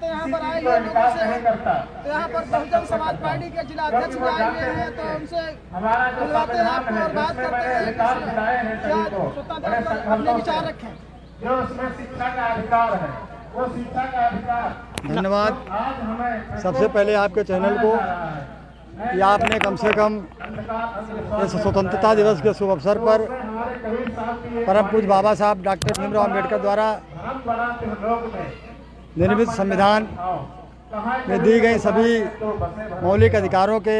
तो यहाँ पर आए हुए लोगों से, तो यहाँ पर बहुजन समाज पार्टी के जिला अध्यक्ष भी आए हुए हैं, तो उनसे मिलवाते हैं आपको और बात करते हैं कि क्या स्वतंत्रता पर अपने विचार रखें। जो उसमें शिक्षा का अधिकार है, वो शिक्षा का अधिकार। धन्यवाद सबसे पहले आपके चैनल को कि आपने कम से कम इस स्वतंत्रता दिवस के शुभ अवसर पर परम पूज्य बाबा साहब डॉक्टर भीमराव अम्बेडकर द्वारा निर्मित संविधान में दी गई सभी मौलिक अधिकारों के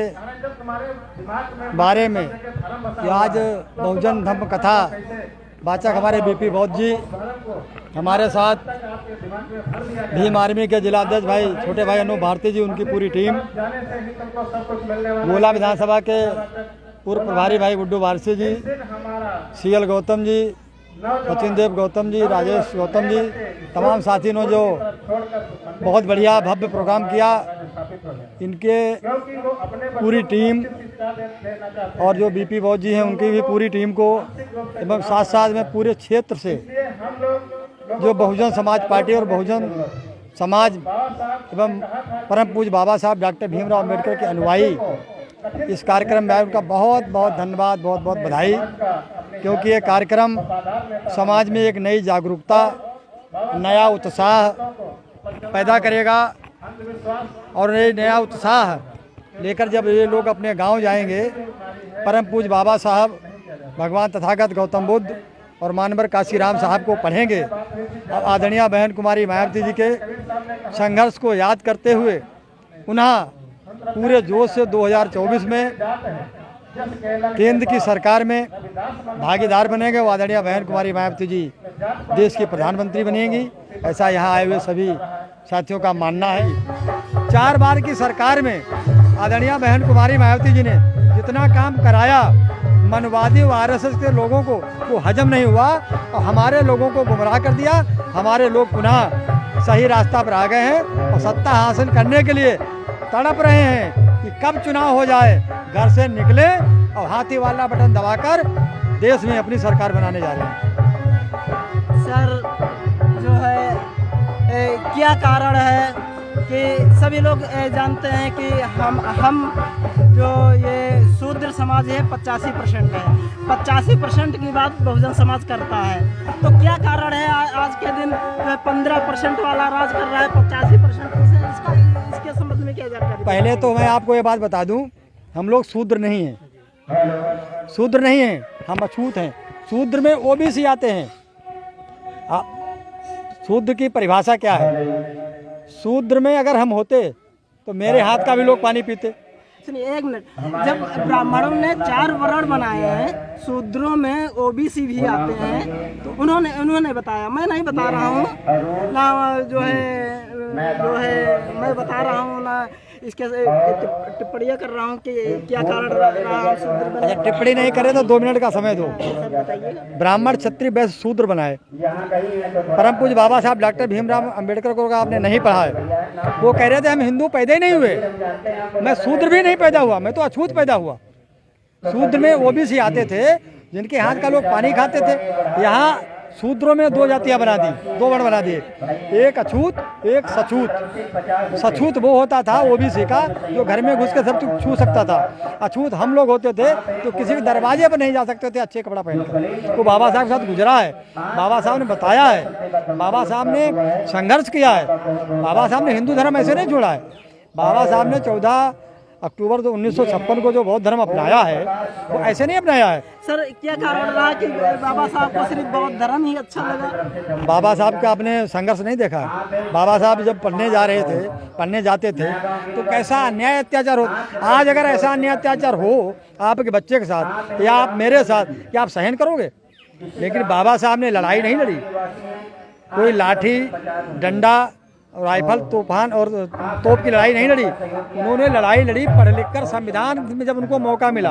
बारे में कि आज बहुजन धम्म कथा वाचक हमारे बीपी बौद्ध जी, हमारे साथ भीम आर्मी के जिला अध्यक्ष भाई छोटे भाई अनूप भारती जी, उनकी पूरी टीम, गोला विधानसभा के पूर्व प्रभारी भाई गुड्डू वारसी जी, सीएल गौतम जी, सचिन देव गौतम जी, राजेश गौतम जी, तमाम साथियों ने जो बहुत बढ़िया भव्य प्रोग्राम किया, इनके पूरी टीम और जो बीपी बौद्ध जी हैं उनकी भी पूरी टीम को, एवं साथ साथ में पूरे क्षेत्र से जो बहुजन समाज पार्टी और बहुजन समाज एवं परम पूज्य बाबा साहब डॉक्टर भीमराव अम्बेडकर के अनुयायी इस कार्यक्रम में आए, उनका बहुत बहुत धन्यवाद, बहुत बहुत बधाई, क्योंकि ये कार्यक्रम समाज में एक नई जागरूकता, नया उत्साह पैदा करेगा और ये नया उत्साह लेकर जब ये लोग अपने गांव जाएंगे, परम पूज्य बाबा साहब भगवान तथागत गौतम बुद्ध और मानवर काशीराम साहब को पढ़ेंगे, अब आदरणीय बहन कुमारी मायावती जी के संघर्ष को याद करते हुए पुनः पूरे जोश से 2024 में केंद्र की सरकार में भागीदार बनेंगे। वो आदरणीय बहन कुमारी मायावती जी देश की प्रधानमंत्री बनेंगी, ऐसा यहाँ आए हुए सभी साथियों का मानना है। 4 बार की सरकार में आदरणीय बहन कुमारी मायावती जी ने जितना काम कराया, मनवादी और आरएसएस के लोगों को वो हजम नहीं हुआ और हमारे लोगों को गुमराह कर दिया। हमारे लोग पुनः सही रास्ता पर आ गए हैं और सत्ता हासिल करने के लिए तड़प रहे हैं कि कब चुनाव हो जाए, घर से निकले और हाथी वाला बटन दबाकर देश में अपनी सरकार बनाने जा रहे हैं। सर, जो है क्या कारण है कि सभी लोग जानते हैं कि हम जो ये शूद्र समाज है 85% है, 85% की बात बहुजन समाज करता है, तो क्या कारण है आज के दिन 15% वाला राज कर रहा है 85% से? इसके संबंध में क्या जानकारी? पहले तो मैं आपको ये बात बता दूं, हम लोग शूद्र नहीं हैं, शूद्र नहीं हैं, हम अछूत हैं। शूद्र में ओबीसी आते हैं। शूद्र की परिभाषा क्या है? शूद्र में अगर हम होते तो मेरे हाथ का भी लोग पानी पीते। सुनिए एक मिनट, जब ब्राह्मणों ने 4 वर्ण बनाए हैं, शूद्रों में ओबीसी भी आते हैं, तो उन्होंने बताया, मैं नहीं बता रहा हूँ ना, जो है मैं बता रहा हूँ ना, इसके टिप्पणियाँ कर रहा हूँ कि क्या कारण रहा शूद्र बने। अच्छा, टिप्पणी नहीं करे तो 2 मिनट का समय दो। ब्राह्मण क्षत्रिय वैश्य शूद्र बनाए, परम पूज्य बाबा साहब डॉक्टर भीमराव अम्बेडकर को आपने नहीं पढ़ा है। वो कह रहे थे हम हिंदू पैदा ही नहीं हुए, मैं शूद्र भी नहीं पैदा हुआ, मैं तो अछूत पैदा हुआ। शूद्र में ओबीसी आते थे जिनके हाथ का लोग पानी खाते थे। यहाँ शूद्रों में 2 जातियाँ बना दी, 2 वर्ण बना दिए, एक अछूत एक सछूत। सछूत वो होता था ओबीसी का जो घर में घुस के सब छू सकता था। अछूत हम लोग होते थे तो किसी के दरवाजे पर नहीं जा सकते थे अच्छे कपड़ा पहनकर। वो बाबा साहब के साथ गुजरा है, बाबा साहब ने बताया है, बाबा साहब ने संघर्ष किया है, बाबा साहब ने हिंदू धर्म ऐसे नहीं छोड़ा है। बाबा साहब ने 14 अक्टूबर 1956 को जो बौद्ध धर्म अपनाया है वो ऐसे नहीं अपनाया है। सर, क्या कारण रहा कि बाबा साहब को सिर्फ बौद्ध धर्म ही अच्छा लगा? बाबा साहब का आपने संघर्ष नहीं देखा? बाबा साहब जब पढ़ने जाते थे तो कैसा अन्याय अत्याचार हो। आज अगर ऐसा अन्याय अत्याचार हो आपके बच्चे के साथ या आप मेरे साथ, क्या आप सहन करोगे? लेकिन बाबा साहब ने लड़ाई नहीं लड़ी, कोई लाठी डंडा राइफल तूफान और तोप की लड़ाई नहीं लड़ी। उन्होंने लड़ाई लड़ी पढ़ लिख कर, संविधान में जब उनको मौका मिला।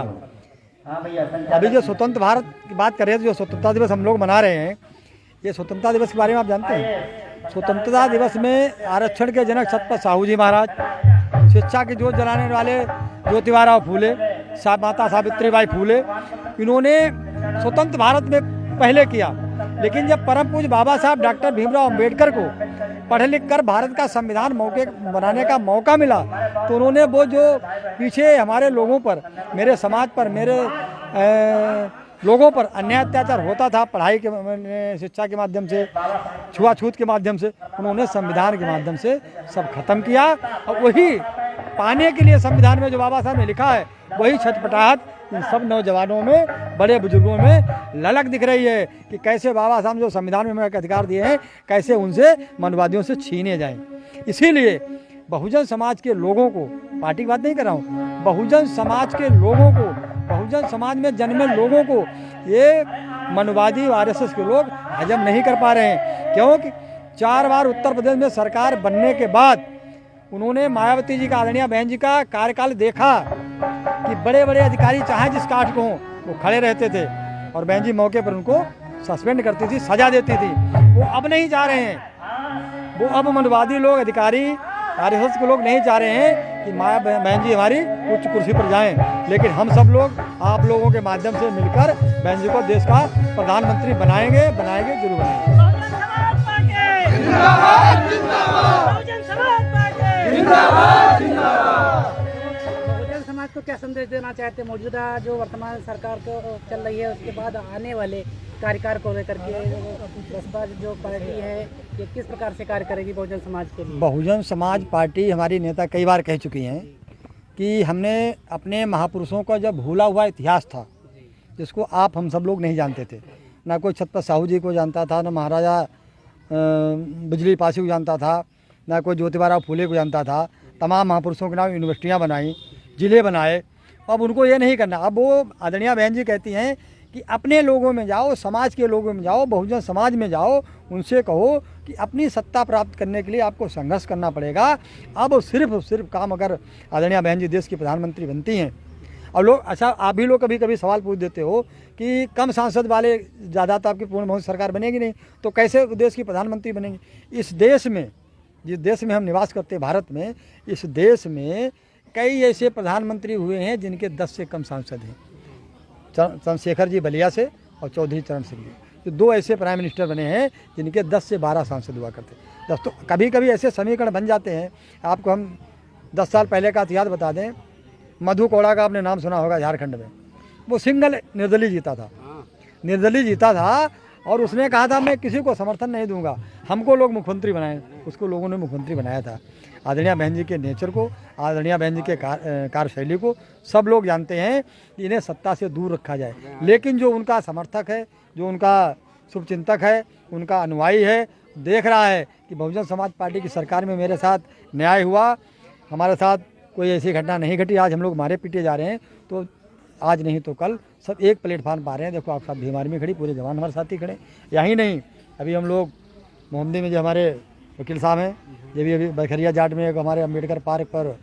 अभी जो स्वतंत्र भारत की बात कर रहे थे, जो स्वतंत्रता दिवस हम लोग मना रहे हैं, ये स्वतंत्रता दिवस के बारे में आप जानते हैं? स्वतंत्रता दिवस में आरक्षण के जनक छत्रपति साहू जी महाराज, शिक्षा की जोत जलाने वाले ज्योतिबा फूले, माता सावित्रीबाई फूले, इन्होंने स्वतंत्र भारत में पहले किया। लेकिन जब परम पूज्य बाबा साहब डॉक्टर भीमराव अम्बेडकर को पढ़ लिख कर भारत का संविधान बनाने का मौका मिला, तो उन्होंने वो जो पीछे हमारे लोगों पर, मेरे समाज पर, मेरे लोगों पर अन्याय अत्याचार होता था पढ़ाई के, शिक्षा के माध्यम से, छुआछूत के माध्यम से, उन्होंने संविधान के माध्यम से सब खत्म किया। और वही पाने के लिए संविधान में जो बाबा साहब ने लिखा है, वही छटपटाहट इन सब नौजवानों में, बड़े बुजुर्गों में ललक दिख रही है कि कैसे बाबा साहब जो संविधान में हमें अधिकार दिए हैं, कैसे उनसे मनवादियों से छीने जाएं। इसीलिए बहुजन समाज के लोगों को, पार्टी की बात नहीं कर रहा हूँ, बहुजन समाज के लोगों को, बहुजन समाज में जन्मे लोगों को ये मनवादी आरएसएस के लोग हजम नहीं कर पा रहे हैं। क्योंकि 4 बार उत्तर प्रदेश में सरकार बनने के बाद उन्होंने मायावती जी का, आदरणीय बहन जी का कार्यकाल देखा कि बड़े बड़े अधिकारी चाहे जिस काट को हों वो खड़े रहते थे और बहन जी मौके पर उनको सस्पेंड करती थी, सजा देती थी। वो अब नहीं जा रहे हैं, वो अब मनवादी लोग, अधिकारी, आरएसएस के लोग नहीं चाह रहे हैं कि माया बहन जी हमारी उच्च कुर्सी पर जाएं। लेकिन हम सब लोग आप लोगों के माध्यम से मिलकर बहन जी को देश का प्रधानमंत्री बनाएंगे, जरूर बनाएंगे। बहुजन समाज को क्या संदेश देना चाहते हैं मौजूदा जो वर्तमान सरकार को चल रही है, उसके बाद आने वाले कार्यकाल को लेकर के बसपा जो पार्टी है ये किस प्रकार से कार्य करेगी बहुजन समाज के लिए? बहुजन समाज पार्टी, हमारी नेता कई बार कह चुकी हैं कि हमने अपने महापुरुषों का जब भूला हुआ इतिहास था, जिसको आप हम सब लोग नहीं जानते थे, ना कोई छत्रपति साहू जी को जानता था, ना महाराजा बिजली पासी को जानता था, ना कोई ज्योतिबा फूले को जानता था। तमाम महापुरुषों के नाम यूनिवर्सिटियाँ बनाई, ज़िले बनाए। अब उनको ये नहीं करना। अब वो आदरणीय बहन जी कहती हैं कि अपने लोगों में जाओ, समाज के लोगों में जाओ, बहुजन समाज में जाओ, उनसे कहो कि अपनी सत्ता प्राप्त करने के लिए आपको संघर्ष करना पड़ेगा। अब सिर्फ काम अगर आदरणीय बहन जी देश की प्रधानमंत्री बनती हैं और लोग, अच्छा आप भी लोग कभी कभी सवाल पूछ देते हो कि कम सांसद वाले ज़्यादा तो आपकी पूर्ण बहुमत सरकार बनेगी नहीं, तो कैसे देश की प्रधानमंत्री बनेंगी? इस देश में, जिस देश में हम निवास करते हैं भारत में, इस देश में कई ऐसे प्रधानमंत्री हुए हैं जिनके 10 से कम सांसद हैं। चंद्रशेखर जी बलिया से और चौधरी चरण सिंह जी, तो 2 ऐसे प्राइम मिनिस्टर बने हैं जिनके 10 से 12 सांसद हुआ करते हैं। तो कभी कभी ऐसे समीकरण बन जाते हैं। आपको हम 10 साल पहले का इतिहास बता दें। मधु कोड़ा का आपने नाम सुना होगा, झारखंड में वो सिंगल निर्दलीय जीता था और उसने कहा था मैं किसी को समर्थन नहीं दूंगा, हमको लोग मुख्यमंत्री बनाए। उसको लोगों ने मुख्यमंत्री बनाया था। आदरणीय बहन जी के नेचर को, आदरणीय बहन जी के कार्यशैली को सब लोग जानते हैं कि इन्हें सत्ता से दूर रखा जाए। लेकिन जो उनका समर्थक है, जो उनका शुभचिंतक है, उनका अनुयायी है, देख रहा है कि बहुजन समाज पार्टी की सरकार में मेरे साथ न्याय हुआ, हमारे साथ कोई ऐसी घटना नहीं घटी, आज हम लोग मारे पीटे जा रहे हैं, तो आज नहीं तो कल सब एक प्लेटफार्म पा रहे हैं। देखो आप साथ भीम आर्मी खड़ी, पूरे जवान हमारे साथ ही खड़े। यही नहीं, अभी हम लोग मोहम्मदी में जो हमारे वकील साहब हैं, ये भी अभी बखरिया जाट में एक हमारे अम्बेडकर पार्क पर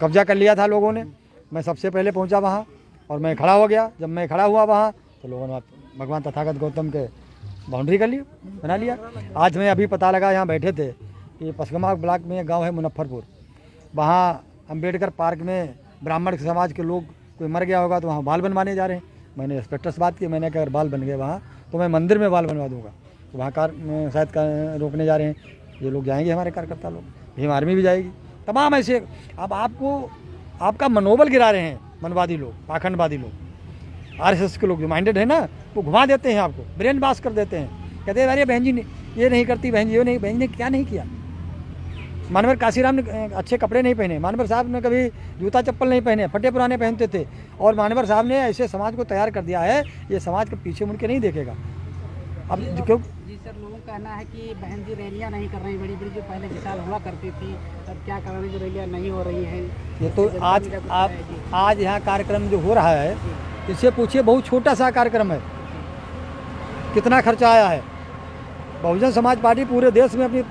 कब्जा कर लिया था लोगों ने। मैं सबसे पहले पहुंचा वहाँ और मैं खड़ा हो गया। जब मैं खड़ा हुआ वहाँ तो लोगों ने भगवान तथागत गौतम के बाउंड्री कर ली, बना लिया। आज मैं अभी पता लगा, यहाँ बैठे थे कि पसगमा ब्लॉक में एक गाँव है मुजफ्फरपुर, वहाँ अम्बेडकर पार्क में ब्राह्मण समाज के लोग कोई मर गया होगा तो वहाँ बाल बनवाने जा रहे हैं। मैंने इंस्पेक्टर से बात की, मैंने कहा अगर बाल बन गए वहाँ तो मैं मंदिर में बाल बनवा दूंगा। तो वहाँ कार शायद रोकने जा रहे हैं ये लोग, जाएंगे हमारे कार्यकर्ता लोग, भीम आर्मी भी जाएगी, तमाम ऐसे। अब आपका मनोबल गिरा रहे हैं मनवादी लोग, पाखंडवादी लोग, आरएसएस के लोग जो माइंडेड है ना, वो घुमा देते हैं आपको, ब्रेन वॉश कर देते हैं। कहते हैं अरे बहन जी ये नहीं करती, बहन जी ये नहीं। बहन जी ने क्या नहीं किया? मानवर काशीराम ने अच्छे कपड़े नहीं पहने, मानवर साहब ने कभी जूता चप्पल नहीं पहने, फटे पुराने पहनते थे, और मानवर साहब ने ऐसे समाज को तैयार कर दिया है, ये समाज के पीछे मुड़ के नहीं देखेगा। अब क्यों जी सर, लोगों का कहना है कि बहन जी रैलियाँ नहीं कर रही, बड़ी बड़ी जो पहले विशाल हुआ करती थी, अब क्या कर रही, जो रैलियाँ नहीं हो रही हैं। ये तो आज यहाँ कार्यक्रम जो हो रहा है, इससे पूछिए, बहुत छोटा सा कार्यक्रम है, कितना खर्चा आया है। बहुजन समाज पार्टी पूरे देश में अपनी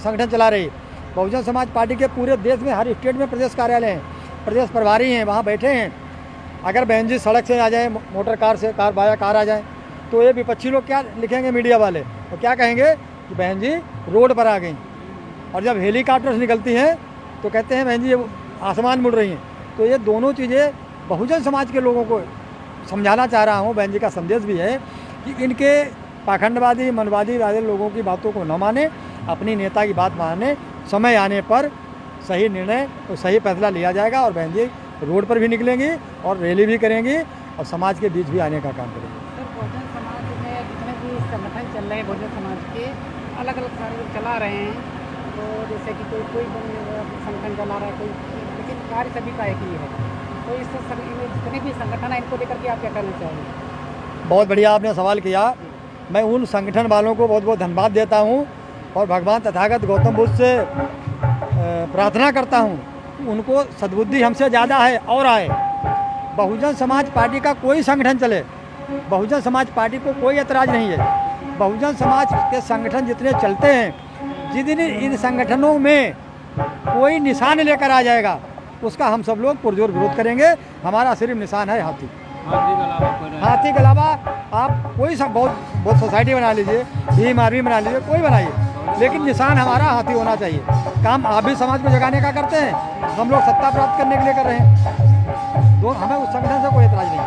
संगठन चला रही है। बहुजन समाज पार्टी के पूरे देश में हर स्टेट में प्रदेश कार्यालय हैं, प्रदेश प्रभारी हैं, वहाँ बैठे हैं। अगर बहन जी सड़क से आ जाएँ, मोटर कार से, कार बाया कार आ जाएँ, तो ये विपक्षी लोग क्या लिखेंगे, मीडिया वाले, तो क्या कहेंगे कि बहन जी रोड पर आ गई। और जब हेलीकॉप्टर से निकलती हैं तो कहते हैं बहन जी ये आसमान मुड़ रही हैं। तो ये दोनों चीज़ें बहुजन समाज के लोगों को समझाना चाह रहा हूँ। बहन जी का संदेश भी है कि इनके पाखंडवादी मनवादी वाले लोगों की बातों को न माने अपनी नेता की बात माने, समय आने पर सही निर्णय और सही फैसला लिया जाएगा और बहन जी रोड पर भी निकलेंगी और रैली भी करेंगी और समाज के बीच भी आने का काम करेंगे। सर, बहुजन समाज में जितने भी संगठन चल रहे हैं बहुजन समाज के, अलग अलग सारे लोग चला रहे हैं, तो जैसे कि कोई संगठन चला रहा है, कोई, लेकिन कार्य सभी का एक ही है। तो इस जितने भी संगठन है इनको लेकर के आप क्या करना चाहेंगे? बहुत बढ़िया आपने सवाल किया। मैं उन संगठन वालों को बहुत बहुत धन्यवाद देता हूँ और भगवान तथागत गौतम बुद्ध से प्रार्थना करता हूँ उनको सद्बुद्धि हमसे ज़्यादा है और आए। बहुजन समाज पार्टी का कोई संगठन चले, बहुजन समाज पार्टी को कोई एतराज़ नहीं है। बहुजन समाज के संगठन जितने चलते हैं, जिस दिन इन संगठनों में कोई निशान लेकर आ जाएगा उसका हम सब लोग पुरजोर विरोध करेंगे। हमारा सिर्फ निशान है हाथी। हाथी के अलावा आप कोई सब बहुत सोसाइटी बना लीजिए, भीम आर्मी बना लीजिए, कोई बनाइए, लेकिन निशान हमारा हाथी होना चाहिए। काम आप भी समाज को जगाने का करते हैं, हम लोग सत्ता प्राप्त करने के लिए कर रहे हैं। तो हमें उस संगठन से कोई एतराज़ नहीं है।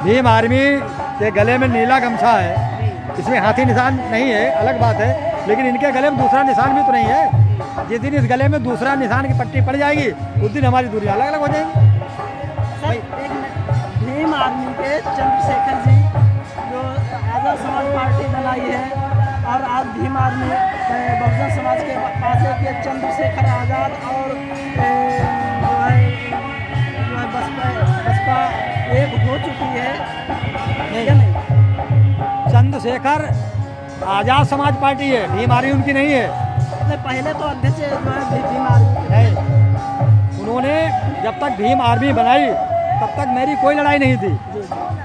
भीम आर्मी के गले में नीला गमछा है, इसमें हाथी निशान नहीं है, अलग बात है, लेकिन इनके गले में दूसरा निशान भी तो नहीं है। जिस दिन इस गले में दूसरा निशान की पट्टी पड़ जाएगी उस दिन हमारी दूरियां अलग अलग हो जाएंगी। भीम आर्मी के चंद्रशेखर जी जो आज़ाद समाज पार्टी बनाई है और आज भीम आर्मी बहुजन समाज के पास है कि चंद्रशेखर आज़ाद और जो है बसपा एक हो चुकी है या नहीं? चंद्रशेखर आज़ाद समाज पार्टी है, भीम आर्मी उनकी नहीं है। पहले तो अध्यक्ष जो है भीम आर्मी नहीं, उन्होंने जब तक भीम आर्मी बनाई तब तक मेरी कोई लड़ाई नहीं थी।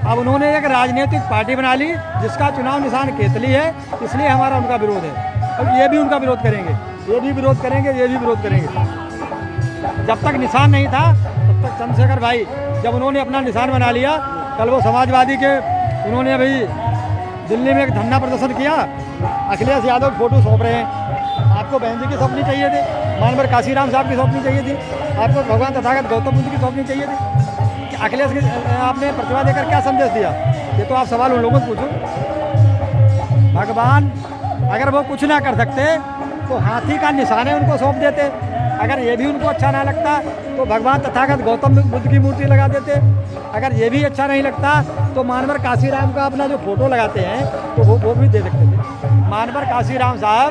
अब उन्होंने एक राजनीतिक पार्टी बना ली जिसका चुनाव निशान केतली है, इसलिए हमारा उनका विरोध है और ये भी उनका विरोध करेंगे, ये भी विरोध करेंगे, ये भी विरोध करेंगे। जब तक निशान नहीं था तब तक चंद्रशेखर भाई, जब उन्होंने अपना निशान बना लिया, कल वो समाजवादी के उन्होंने अभी दिल्ली में एक धरना प्रदर्शन किया, अखिलेश यादव फोटो सौंप रहे हैं। आपको बहन जी की सौंपनी चाहिए थी, मानवर काशीराम साहब की सौंपनी चाहिए थी, आपको भगवान तथागत गौतम बुद्ध की सौंपनी चाहिए थी। अखिलेश की आपने प्रतिभा देकर क्या संदेश दिया? ये तो आप सवाल उन लोगों से पूछो। भगवान अगर वो कुछ ना कर सकते तो हाथी का निशान है उनको सौंप देते। अगर ये भी उनको अच्छा ना लगता तो भगवान तथागत गौतम बुद्ध की मूर्ति लगा देते। अगर ये भी अच्छा नहीं लगता तो मानवर काशीराम का अपना जो फोटो लगाते हैं तो वो भी दे सकते थे। मानवर काशीराम साहब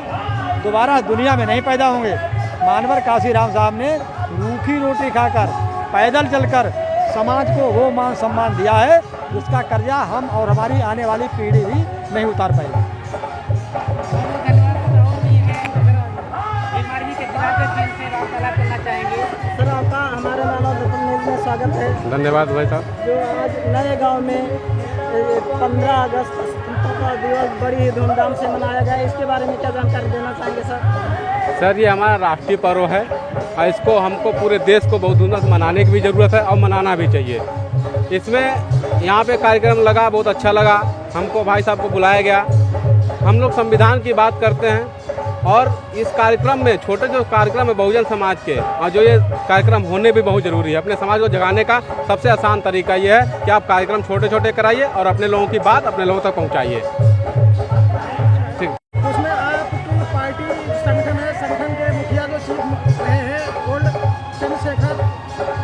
दोबारा दुनिया में नहीं पैदा होंगे। मानवर काशीराम साहब ने रूखी रोटी खाकर, पैदल चलकर समाज को वो मान सम्मान दिया है जिसका कर्जा हम और हमारी आने वाली पीढ़ी भी नहीं उतार पाएगी। सर आपका हमारे मानव दर्पण न्यूज़ में स्वागत है। धन्यवाद भाई साहब। जो आज नए गांव में 15 अगस्त स्वतंत्रता दिवस बड़ी ही धूमधाम से मनाया गया, इसके बारे में क्या जानकारी देना चाहेंगे सर? सर, ये हमारा राष्ट्रीय पर्व है और इसको हमको पूरे देश को बहुत धूमधाम से मनाने की भी ज़रूरत है और मनाना भी चाहिए। इसमें यहाँ पे कार्यक्रम लगा, बहुत अच्छा लगा, हमको भाई साहब को बुलाया गया। हम लोग संविधान की बात करते हैं और इस कार्यक्रम में छोटे जो कार्यक्रम है बहुजन समाज के, और जो ये कार्यक्रम होने भी बहुत ज़रूरी है। अपने समाज को जगाने का सबसे आसान तरीका ये है कि आप कार्यक्रम छोटे छोटे कराइए और अपने लोगों की बात अपने लोगों तक पहुँचाइए। ठीक। उसमें आपकी पार्टी संगठन है, संगठन के मुखिया जो चीफ रहे हैं ओल्ड चंद्रशेखर,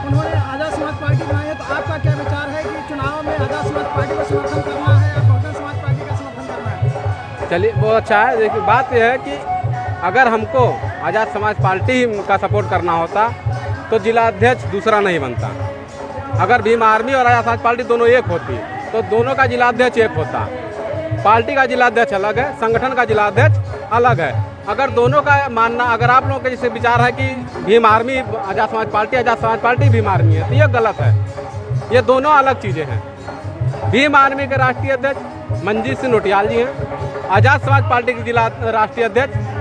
उन्होंने आज़ाद समाज पार्टी बनाई है, तो आपका क्या विचार है कि चुनाव में आज़ाद समाज पार्टी का समर्थन करना है या बहुजन समाज पार्टी का समर्थन करना है? चलिए, बहुत अच्छा है। देखिए, बात यह है कि अगर हमको आज़ाद समाज पार्टी का सपोर्ट करना होता तो जिला अध्यक्ष दूसरा नहीं बनता। अगर भीम आर्मी और आज़ाद समाज पार्टी दोनों एक होती तो दोनों का जिला अध्यक्ष एक होता। पार्टी का जिला अध्यक्ष अलग है, संगठन का जिला अध्यक्ष अलग है। अगर दोनों का मानना, अगर आप लोगों के जैसे विचार है कि भीम आर्मी आज़ाद समाज पार्टी भीम आर्मी है, तो ये गलत है। ये दोनों अलग चीज़ें हैं। भीम आर्मी के राष्ट्रीय अध्यक्ष मंजीत सिंह नोटियाल जी हैं, आज़ाद समाज पार्टी के जिला राष्ट्रीय अध्यक्ष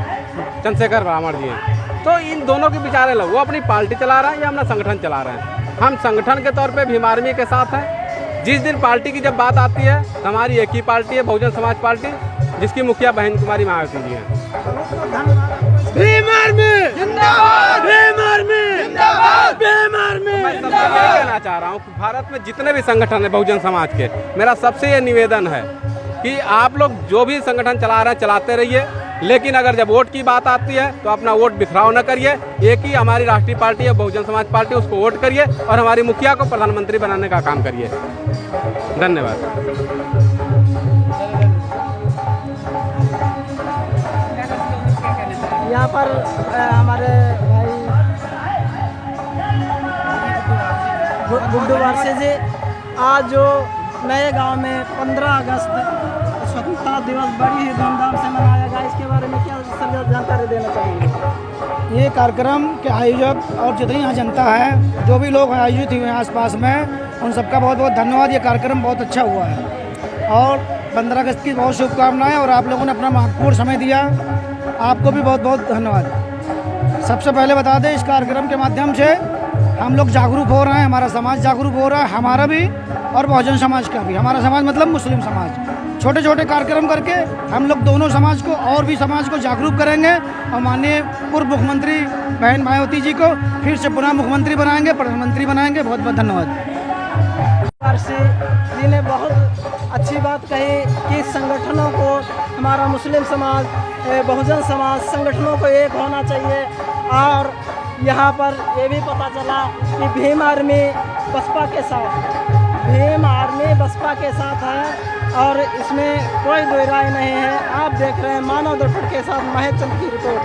चंद्रशेखर ब्राह्मण जी हैं। तो इन दोनों के विचार अलग, वो अपनी पार्टी चला रहे हैं या अपना संगठन चला रहे हैं। हम संगठन के तौर पे भीम आर्मी के साथ हैं। जिस दिन पार्टी की जब बात आती है, हमारी एक ही पार्टी है, बहुजन समाज पार्टी, जिसकी मुखिया बहन कुमारी मायावती जी हैं। भीम आर्मी जिंदाबाद, भीम आर्मी जिंदाबाद, भीम आर्मी। यही कहना चाह रहा हूँ कि भारत में जितने भी संगठन है बहुजन समाज के, मेरा सबसे ये निवेदन है कि आप लोग जो भी संगठन चला रहे हैं चलाते रहिए, लेकिन अगर जब वोट की बात आती है तो अपना वोट बिखराव न करिए। एक ही हमारी राष्ट्रीय पार्टी है बहुजन समाज पार्टी, उसको वोट करिए और हमारी मुखिया को प्रधानमंत्री बनाने का काम करिए। धन्यवाद। यहाँ पर हमारे भाई गुड्डू वारसी जी आज जो नए गांव में 15 अगस्त स्वतंत्रता दिवस बड़ी ही धूमधाम से मनाया गया, इसके बारे में क्या सर जानकारी देना चाहेंगे? ये कार्यक्रम के आयोजक और जितनी यहाँ जनता है, जो भी लोग आयोजित हुए हैं आसपास में, उन सबका बहुत बहुत धन्यवाद। ये कार्यक्रम बहुत अच्छा हुआ है और 15 अगस्त की बहुत शुभकामनाएं और आप लोगों ने अपना महत्वपूर्ण समय दिया, आपको भी बहुत बहुत धन्यवाद। सबसे पहले बता दें, इस कार्यक्रम के माध्यम से हम लोग जागरूक हो रहे हैं, हमारा समाज जागरूक हो रहा है, हमारा भी और बहुजन समाज का भी। हमारा समाज मतलब मुस्लिम समाज। छोटे छोटे कार्यक्रम करके हम लोग दोनों समाज को और भी समाज को जागरूक करेंगे और माननीय पूर्व मुख्यमंत्री बहन मायावती जी को फिर से पुनः मुख्यमंत्री बनाएंगे, प्रधानमंत्री बनाएंगे। बहुत बहुत धन्यवाद। वारसी जी ने बहुत अच्छी बात कही कि संगठनों को, हमारा मुस्लिम समाज, बहुजन समाज संगठनों को एक होना चाहिए। और यहाँ पर ये भी पता चला कि भीम आर्मी बसपा के साथ है और इसमें कोई दो राय नहीं है। आप देख रहे हैं मानव दर्पण के साथ महेश चंद की रिपोर्ट।